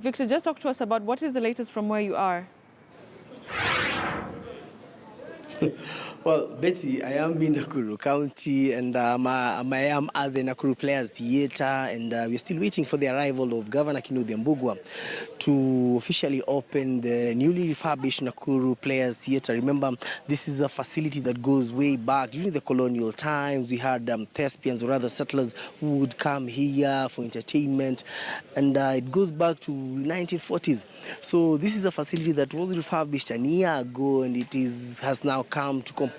Victor, just talk to us about what is the latest from where you are. Well, Betty, I am in Nakuru County, and I am at the Nakuru Players Theatre, and we're still waiting for the arrival of Governor Kinudhi Mbugua to officially open the newly refurbished Nakuru Players Theatre. Remember, this is a facility that goes way back. During the colonial times, we had thespians, or rather settlers, who would come here for entertainment, and it goes back to the 1940s. So this is a facility that was refurbished a year ago, and it has now come to completion.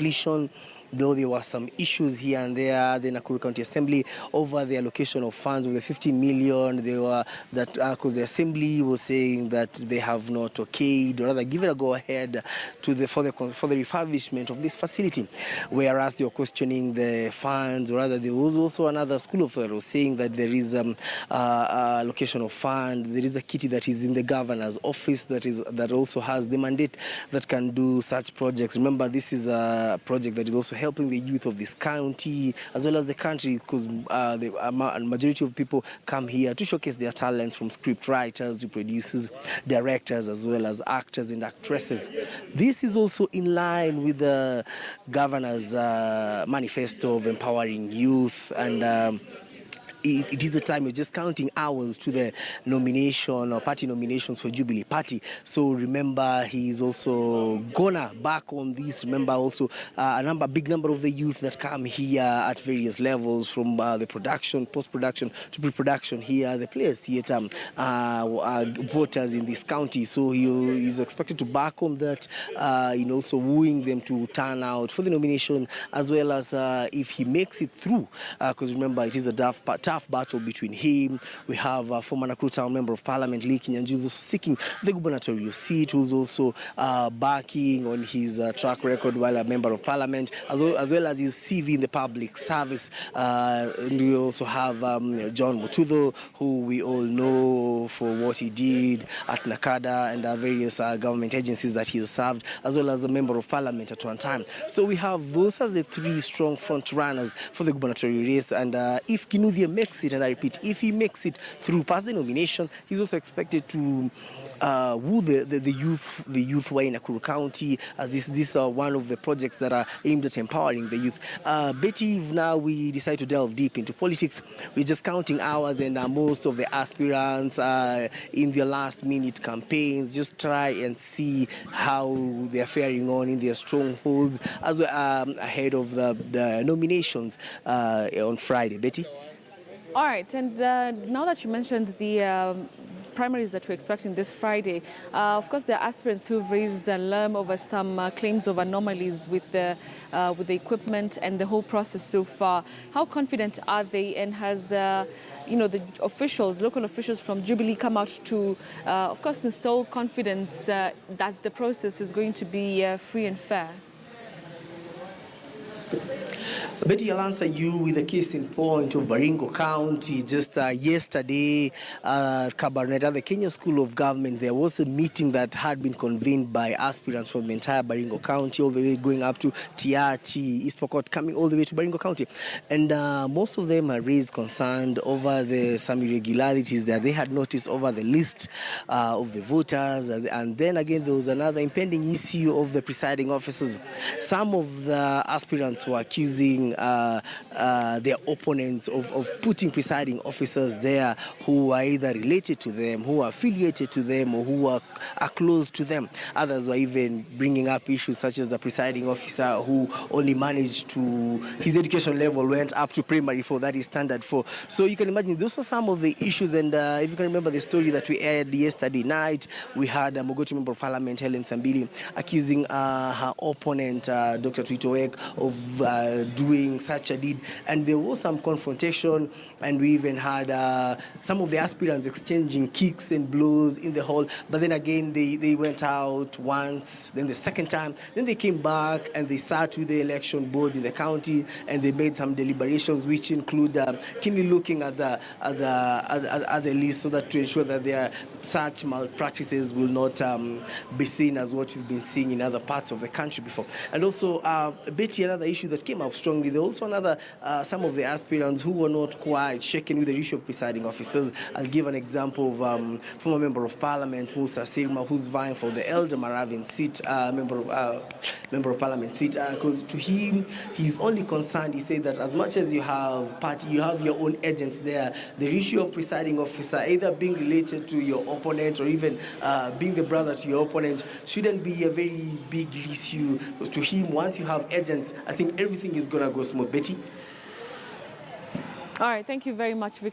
Though there were some issues here and there, the Nakuru County Assembly over the allocation of funds of the 50 million, because the Assembly was saying that they have not okayed, or rather given a go-ahead for the refurbishment of this facility. Whereas they were questioning the funds, or rather there was also another school of thought saying that there is allocation of funds, there is a kitty that is in the governor's office that also has the mandate that can do such projects. Remember, this is a project that is also helping the youth of this county as well as the country, because the majority of people come here to showcase their talents, from script writers to producers, directors, as well as actors and actresses. This is also in line with the governor's manifesto of empowering youth, and it is the time. We're just counting hours to the nomination or party nominations for Jubilee Party. So remember, he's also gonna back on this. Remember also a big number of the youth that come here at various levels, from the production, post-production to pre-production here, the Players Theatre, voters in this county. So he's expected to back on that, also wooing them to turn out for the nomination, as well as if he makes it through, because remember, it is a tough battle between him. We have former Nakuru Town Member of Parliament Lee Kinyanjui, who's also seeking the gubernatorial seat, who's also backing on his track record while a Member of Parliament, as well as his CV in the public service. And we also have John Mutudho, who we all know for what he did at Nakada and various government agencies that he has served, as well as a Member of Parliament at one time. So we have those as the three strong front runners for the gubernatorial race, and if Kinudhi makes it, and I repeat, if he makes it through past the nomination, he's also expected to woo the youth who are in Nakuru County, as this are one of the projects that are aimed at empowering the youth. Betty, if now we decide to delve deep into politics, we're just counting hours, and most of the aspirants in their last-minute campaigns just try and see how they're faring on in their strongholds as well, ahead of the nominations on Friday. Betty? All right, and now that you mentioned the primaries that we're expecting this Friday, of course, there are aspirants who've raised alarm over some claims of anomalies with the equipment and the whole process so far. How confident are they, and has the local officials from Jubilee come out to, of course, instill confidence that the process is going to be free and fair? Betty, I'll answer you with a case in point of Baringo County. Just yesterday, Kabarnet, the Kenya School of Government, there was a meeting that had been convened by aspirants from the entire Baringo County, all the way going up to Tiachi, East Pokot, coming all the way to Baringo County. And most of them are raised concern over some irregularities that they had noticed over the list of the voters. And then again, there was another impending issue of the presiding officers. Some of the aspirants were accusing their opponents of putting presiding officers there who are either related to them, who are affiliated to them, or who are close to them. Others were even bringing up issues such as the presiding officer who only managed his education level went up to primary 4, that is standard 4. So you can imagine those are some of the issues. And if you can remember the story that we aired yesterday night, we had a Mogoti Member of Parliament, Helen Sambili, accusing her opponent, Dr. Tuitoek, of doing such a deed, and there was some confrontation, and we even had some of the aspirants exchanging kicks and blows in the hall. But then again, they went out once, then the second time, then they came back and they sat with the election board in the county, and they made some deliberations, which include keenly looking at the list, so that to ensure that their such malpractices will not be seen as what we've been seeing in other parts of the country before. And also, Betty, another issue that came up strongly County. There are also some of the aspirants who were not quite shaken with the issue of presiding officers. I'll give an example of former Member of Parliament Musa Silma, who's vying for the Elder Maravin seat, Member of Parliament seat, because to him, he's only concerned, he said that as much as you have party, you have your own agents there, the issue of presiding officer, either being related to your opponent or even being the brother to your opponent, shouldn't be a very big issue. To him, once you have agents, I think everything is going to go smooth. Betty? All right, thank you very much, Victor.